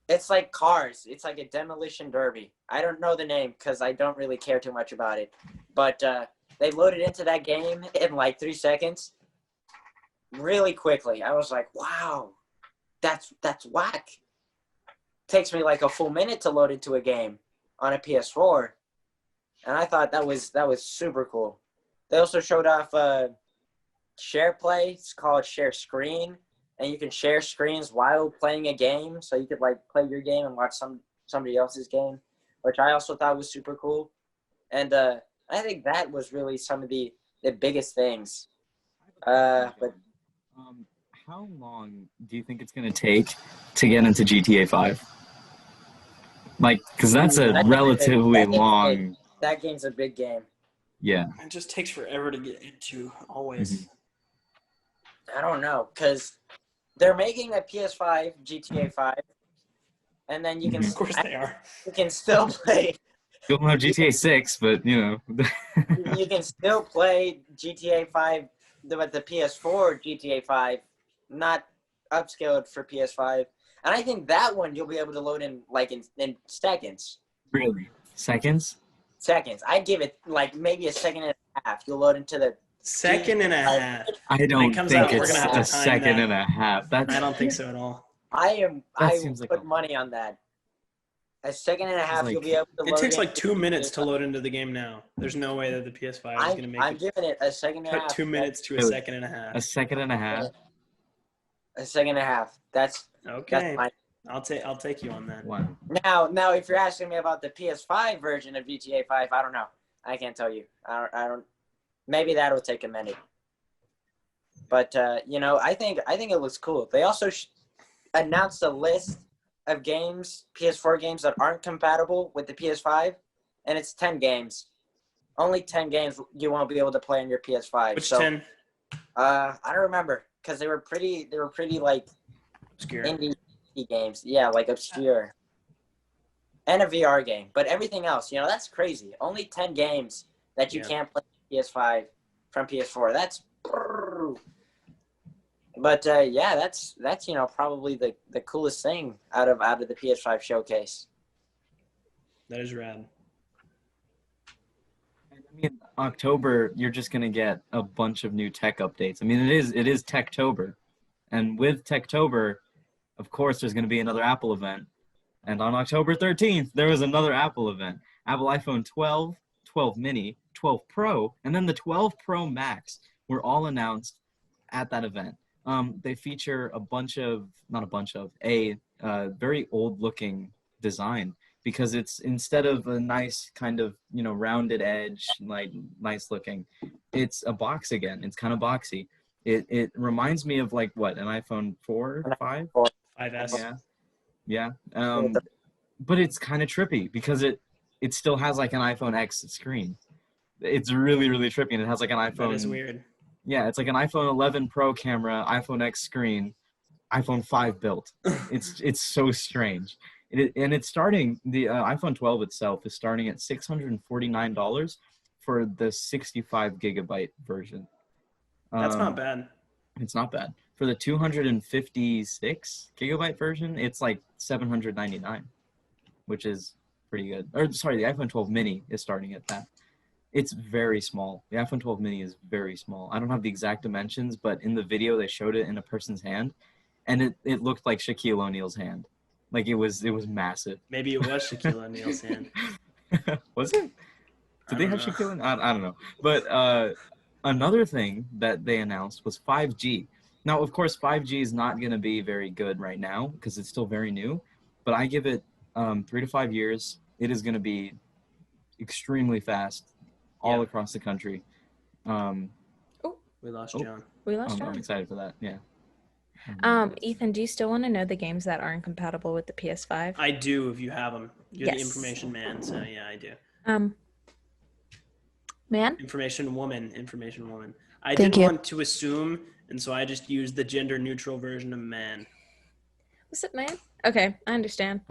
It's like Cars. It's like a demolition derby. I don't know the name because I don't really care too much about it. But they loaded into that game in 3 seconds, really quickly. I was like, wow, that's whack. Takes me a full minute to load into a game on a PS4, and I thought that was super cool. They also showed off Share Play. It's called Share Screen, and you can share screens while playing a game. So you could play your game and watch somebody else's game, which I also thought was super cool. And I think that was really some of the biggest things. But how long do you think it's going to take to get into GTA 5? Because that's a relatively long... That game's a big game. Yeah. It just takes forever to get into, always. Mm-hmm. I don't know, because they're making a PS5 GTA 5, and then you can... Of course they are. You can still play... You don't have GTA 6, but, You can still play GTA 5, the PS4 GTA 5, not upscaled for PS5. And I think that one you'll be able to load in in seconds. Really? Seconds? Seconds. I'd give it maybe a second and a half. You'll load into the second and a half. I don't think out, it's a second and a half. I don't think so at all. I put money on that. A second and a half, you'll be able to load. It takes 2 minutes to load into the game now. There's no way that the PS5 is going to make I'm giving it a second and a half. 2 minutes to a second and a half. A second and a half? A second and a half. That's okay. That's I'll take you on that. Wow. Now, if you're asking me about the PS5 version of GTA 5, I don't know. I can't tell you. I don't. Maybe that'll take a minute. But I think it looks cool. They also announced a list of games, PS4 games that aren't compatible with the PS5, and it's 10 games. Only 10 games you won't be able to play on your PS5. Which 10? I don't remember. because they were pretty like Obscure. indie games. Yeah, like obscure. And a VR game, but everything else, that's crazy. Only 10 games that you can't play PS5 from PS4. That's. But yeah, that's probably the coolest thing out of the PS5 showcase. That is rad. I mean, October, you're just gonna get a bunch of new tech updates. I mean, it is Techtober, and with Techtober, of course, there's gonna be another Apple event. And on October 13th, there was another Apple event. Apple iPhone 12, 12 mini, 12 Pro, and then the 12 Pro Max were all announced at that event. They feature a very old-looking design, because it's, instead of a nice kind of, rounded edge, like nice looking, it's a box again. It's kind of boxy. It reminds me of like what, an iPhone 4, 5? 5S. Yeah. But it's kind of trippy because it still has like an iPhone X screen. It's really, really trippy, and it has like an iPhone. That is weird. Yeah, it's like an iPhone 11 Pro camera, iPhone X screen, iPhone 5 built. It's so strange. It's starting, the iPhone 12 itself is starting at $649 for the 65 gigabyte version. That's not bad. It's not bad. For the 256 gigabyte version, it's like $799, which is pretty good. Or sorry, the iPhone 12 mini is starting at that. It's very small. The iPhone 12 mini is very small. I don't have the exact dimensions, but in the video they showed it in a person's hand, and it looked like Shaquille O'Neal's hand. Like it was massive. Maybe it was Shaquille O'Neal's hand. Was it? Did they have Shaquille O'Neal? I don't know. But another thing that they announced was 5G. Now, of course, 5G is not going to be very good right now because it's still very new, but I give it 3 to 5 years. It is going to be extremely fast all across the country. We lost John. We lost I'm John. excited for that, yeah. Ethan, do you still want to know the games that aren't compatible with the PS5? I do, if you have them. You're the Yes. information man, so yeah, I do. Man? Information woman. I Thank didn't you. want to assume, and so I just used the gender-neutral version of man. What's up, man? Okay, I understand.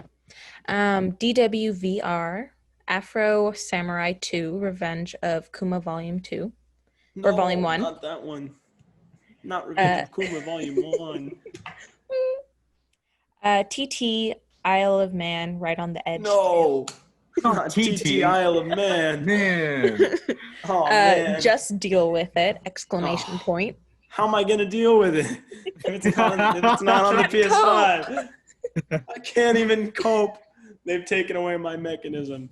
DWVR, Afro Samurai 2, Revenge of Kuma Volume 2. Or Volume 1. Not that one. Not Revenge of Kuma Volume 1. TT, Isle of Man, Right on the Edge. No! Not TT. TT Isle of Man. Man! Oh, man. Just deal with it! Exclamation point. How am I going to deal with it if it's not on the PS5? I can't even cope. They've taken away my mechanism.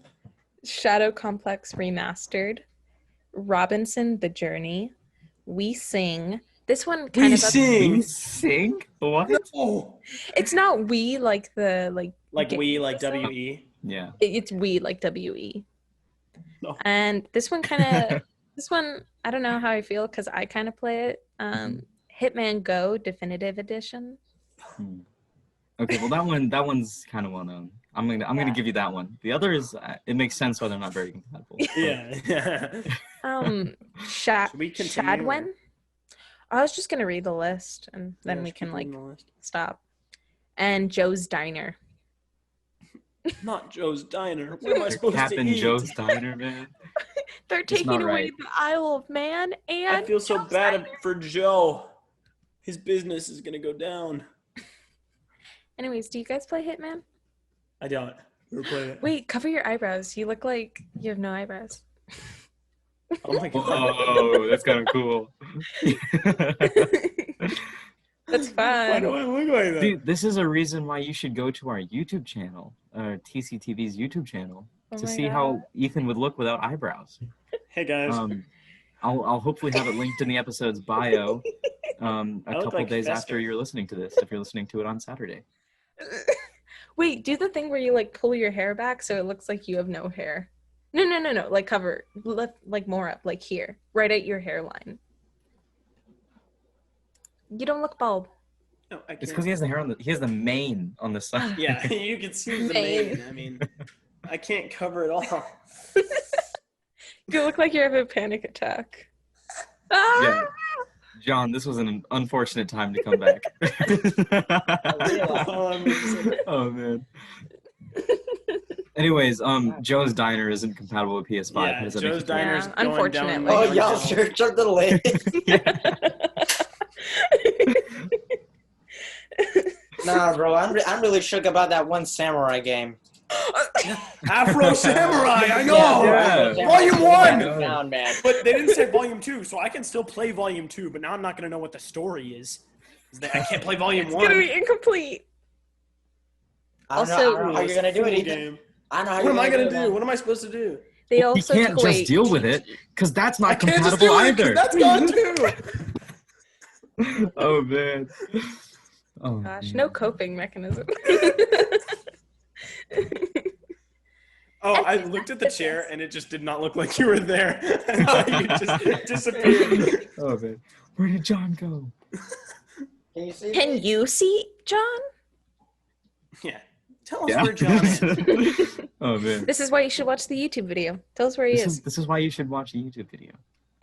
Shadow Complex Remastered. Robinson the Journey. We Sing. This one kind of We sing? What? Oh. It's not we like the Like we, like W-E. Yeah. It's we like W-E. No. And this one I don't know how I feel because I kind of play it. Hitman Go Definitive Edition. Okay, well that one's kind of well known. I'm gonna give you that one. The other is it makes sense why they're not very compatible. Yeah. Should we continue? Shadwen. I was just gonna read the list and then we can stop. And Joe's Diner. Not Joe's Diner. What am I supposed to Captain eat? Joe's Diner, man. They're It's taking not away right. the Isle of Man and I feel so Joe's bad Diner. for Joe. His business is gonna go down. Anyways, do you guys play Hitman? I don't. We're playing it. Wait, cover your eyebrows. You look like you have no eyebrows. Oh my god. Oh, that's kind of cool. That's Why fun. do I look like that? Dude, this is a reason why you should go to our YouTube channel, TCTV's YouTube channel, Oh to my see God. how Ethan would look without eyebrows. Hey guys. I'll hopefully have it linked in the episode's bio a look couple like days Fester. after you're listening to this, if you're listening to it on Saturday. Wait, do the thing where you like pull your hair back so it looks like you have no hair. No. Like cover, lift like more up, like here, right at your hairline. You don't look bald. No, I It's can't. because he has the mane on the side. Yeah, you can see the Mane. mane. I mean, I can't cover it all. You look like you have a panic attack. Ah! Yeah. John, this was an unfortunate time to come back. Oh man. Anyways, Joe's Diner isn't compatible with PS5. Yeah, How does that Joe's make you feel? Diner's Yeah, going down. unfortunately. Oh, going y'all down. sure took the lid. Nah, bro, I'm really shook about that one samurai game. Afro Samurai, I know. Yeah. Volume 1. Down, man. But they didn't say Volume 2, so I can still play Volume 2. But now I'm not gonna know what the story is. I can't play Volume It's 1. gonna be incomplete. I don't know Also- how you're gonna do it, Full Ethan. game. I don't know how What you're am I gonna do? man. What am I supposed to do? They You also can't took just away deal with it, because that's not I can't just compatible do it 'cause either. that's gone too. Oh man. Oh, Gosh, man. no coping mechanism. Oh, I looked at the chair and it just did not look like you were there. You just disappeared. Oh man. Where did John go? Can you see? Can me? you see John? Yeah. Tell us where John is. Oh man. This is why you should watch the YouTube video. Tell us where he is. This is why you should watch a YouTube video.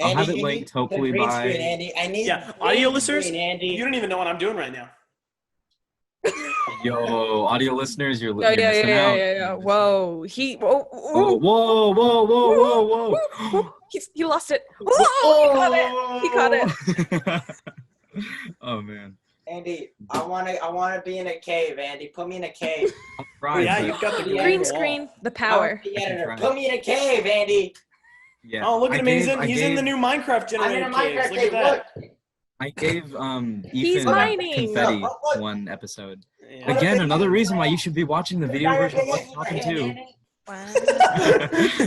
I'll Andy, have it you linked need the hopefully green by. screen, Andy. I need Yeah, green audio listeners, screen, Andy. you don't even know what I'm doing right now. Yo, audio listeners, you're Oh, missing out. yeah. You're missing Whoa, he. Whoa, Oh, whoa. He lost it. Whoa, he caught it. Oh man. Andy, I wanna be in a cave, Andy. Put me in a cave. I'll try, Yeah, but- you've got the Yeah. Green Yeah. screen, the I power. wanna be editor. Right. Put me in a cave, Andy. Yeah. Oh, look at I him. gave- He's in the new Minecraft I'm in generated a caves. Minecraft Look cave. at that. Look. I gave He's Ethan mining. confetti Look. one episode. Yeah. Again, another reason why you should be watching the video version of What's Poppin' 2. Wow.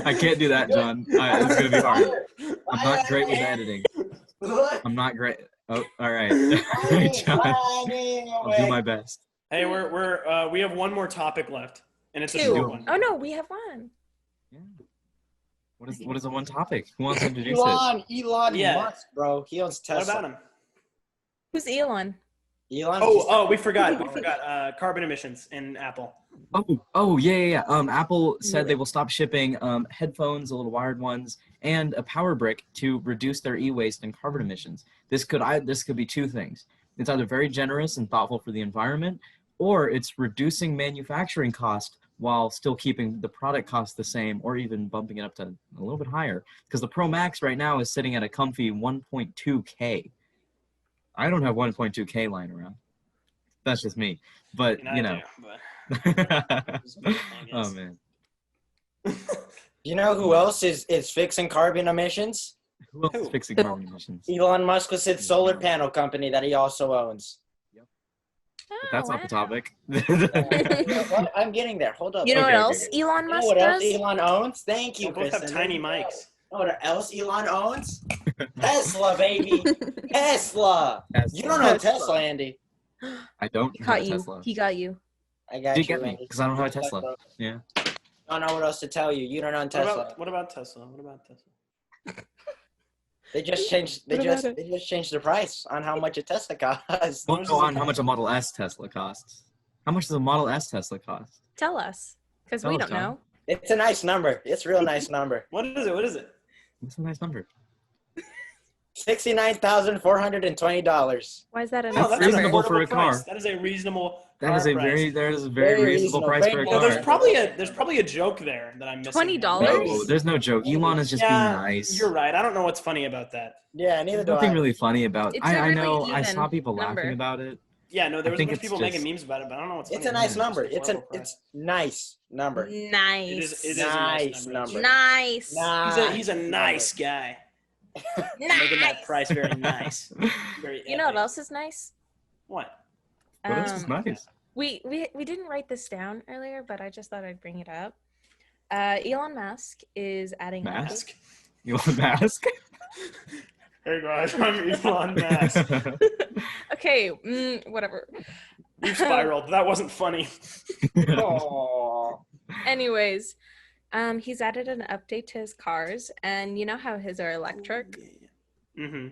I can't do that, John. It's gonna be hard. I'm not great with editing. I'm not great. Oh, all right. All right, John. I'll do my best. Hey, we have one more topic left, and it's a Two. short one. Oh no, we have one. Yeah. What is the one topic? Who wants to introduce it? Elon Yeah. Musk, bro. He owns What Tesla. about him? Who's Elon? Elon. Oh, we forgot. Carbon emissions in Apple. Yeah. Apple said they will stop shipping headphones, the little wired ones, and a power brick to reduce their e-waste and carbon emissions. This could be two things. It's either very generous and thoughtful for the environment, or it's reducing manufacturing cost while still keeping the product cost the same, or even bumping it up to a little bit higher. Because the Pro Max right now is sitting at a comfy 1.2K. I don't have 1.2K lying around. That's just me. But, And I you know. do, but- Oh, man. You know who else is fixing carbon emissions? Who else is Who? fixing carbon emissions? Elon Musk with his solar panel company that he also owns. Oh, But that's not the wow. topic. Well, I'm getting there. Hold up. You know Okay, what else okay. Elon You know Musk what else does? Elon owns? Thank you, They both have Kristen. tiny There you go. mics. You know what else Elon owns? Tesla, baby. Tesla. You don't know Tesla, Andy. I don't He have caught a you. Tesla. He got you. I got Did you, get me Andy. because I don't have a Tesla. Yeah. I don't know what else to tell you. You don't own Tesla. What about Tesla? They just changed. They What about just changed the price on how much a Tesla costs. Well, go on how much a Model S Tesla costs. How much does a Model S Tesla cost? Tell us, because Tell we us, don't John. know. It's a nice number. It's a real nice number. What is it? That's a nice number. $69,420. Why is that a No, nice That's number? reasonable for a affordable price. car. That is a reasonable That car is a price. very Very reasonable reasonable. price for a Very car. Well, there's probably a joke there that I'm missing. $20? No, there's no joke. Elon is just being nice. You're right. I don't know what's funny about that. Yeah, neither There's do nothing I. really funny about. It's a I really know. I even saw people number. laughing about it. Yeah, no, there was a think bunch of it's people making just- memes about it, but I don't know what's funny. It's a about nice it. number. Just a horrible price. It's nice number. Nice. It is Nice a number. Nice. He's a nice guy. Making that price very nice. Very You know what epic. else is nice? What? What else is Um, nice? We didn't write this down earlier, but I just thought I'd bring it up. Elon Musk is adding Mask? Elon Musk? Hey guys, I'm Elon Musk. Okay, whatever. You spiraled. That wasn't funny. Aww. Anyways, he's added an update to his cars, and you know how his are electric? Mm-hmm.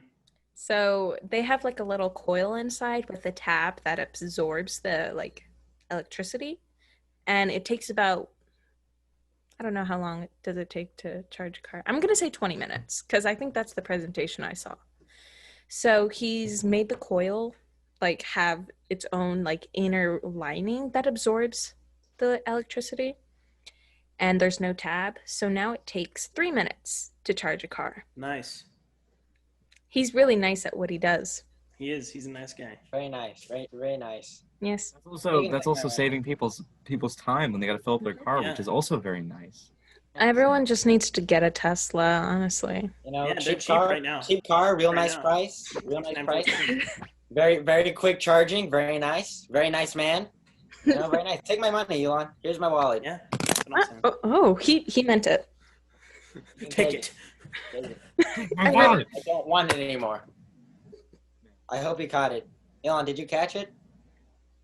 So they have like a little coil inside with a tap that absorbs the electricity, and it takes about, I don't know how long does it take to charge a car. I'm gonna say 20 minutes because I think that's the presentation I saw. So he's made the coil like have its own like inner lining that absorbs the electricity, and there's no tab. So now it takes 3 minutes to charge a car. Nice. He's really nice at what he does. He is. He's a nice guy. Very nice. Very nice. Yes. That's also saving people's time when they got to fill up their car, Yeah. which is also very nice. Everyone just needs to get a Tesla, honestly. You know, Yeah, they're cheap cheap car, right now. cheap car, real Right nice now. price, real nice price. 914. Very quick charging. Very nice man. You know, very nice. Take my money, Elon. Here's my wallet. Yeah. That's what I'm saying. Oh, he meant it. You can Take it. Take it. My I wallet. I don't want it anymore. I hope he caught it. Elon, did you catch it?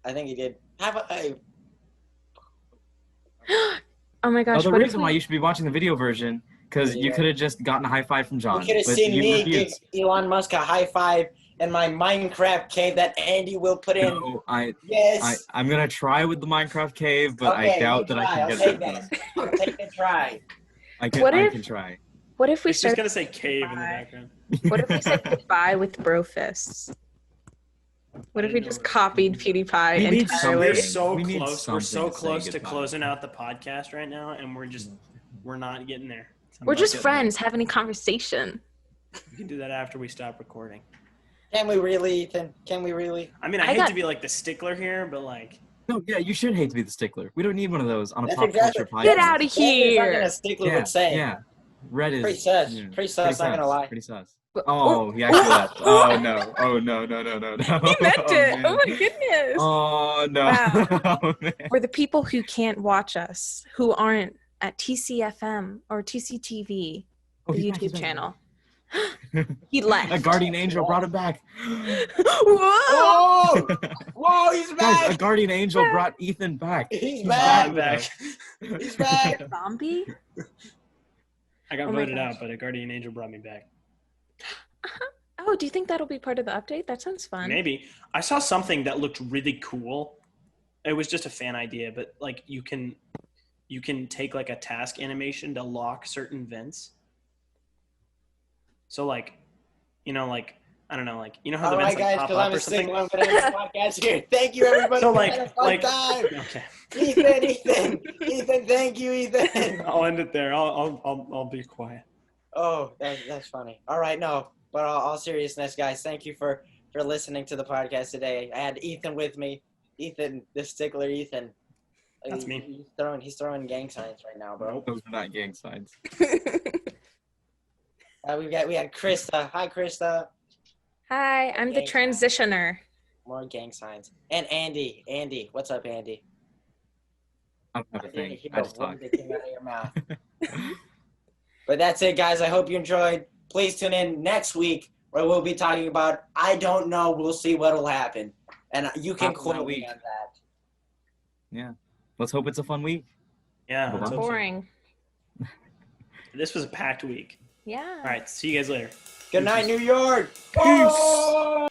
I think he did. Oh my gosh! The what if reason why you should be watching the video version, because you Yeah. could have just gotten a high five from John. You could have but seen you me give refused. Elon Musk a high five in my Minecraft cave that Andy will put in. No, Yes. I'm gonna try with the Minecraft cave, but I Okay, doubt you that I try. can I'll get take that that. done. I'll take the try. I What if- can try. What if we She's just start? gonna say cave in the Bye. background. What if we said goodbye with bro fists? What if we just copied PewDiePie We need entirely? We're something. so We need close. We're so something to say close to goodbye. closing out the podcast right now, and we're not getting there. We're just getting friends having a conversation. We can do that after we stop recording. Can we really, Ethan? Can we really? I mean, I I hate got- to be like the stickler here, but like, No, yeah, you should hate to be the stickler. We don't need one of those on a That's pop exactly- culture podcast. Get out of That's something here! a stickler Yeah, would say. yeah. Red is Pretty sus. yeah, Pretty sus, not gonna lie. Pretty sus. But- Oh, he actually left. Oh no. Oh no. No. He meant it. man. Oh my goodness. Oh no. Wow. Oh, man. For the people who can't watch us, who aren't at TCFM or TCTV, Oh, the he's back, he's YouTube back. channel, he left. A guardian angel brought him back. Whoa! Whoa! Whoa, he's Guys, a back! guardian angel brought Ethan back. He's I'm back! back. He's back! Zombie? I got Oh my voted gosh. out, but a guardian angel brought me back. Oh, do you think that'll be part of the update? That sounds fun. Maybe. I saw something that looked really cool. It was just a fan idea, but like you can take like a task animation to lock certain vents. So like, like I don't know, like how All the right, vents like guys, pop because up I'm or a something. single, I'm going to end the podcast here. Thank you, everybody. So We had a fun time. okay, Ethan, thank you, Ethan. I'll end it there. I'll be quiet. Oh, that's funny. All right, no, but all seriousness, guys, thank you for listening to the podcast today. I had Ethan with me. Ethan, the stickler, Ethan. That's me. He's throwing gang signs right now, bro. Those are not gang signs. We had Krista. Hi, Krista. Hi, I'm the transitioner. More gang signs. And Andy. Andy, what's up, Andy? I don't have a thing. Hear I just what talk. that came out of your mouth. But that's it, guys. I hope you enjoyed. Please tune in next week where we'll be talking about I don't know. We'll see what will happen. And you can Top of that quote me week. on that. Yeah. Let's hope it's a fun week. Yeah. let's hope so. Boring. This was a packed week. Yeah. All right. See you guys later. Good night, New York. Peace. Oh!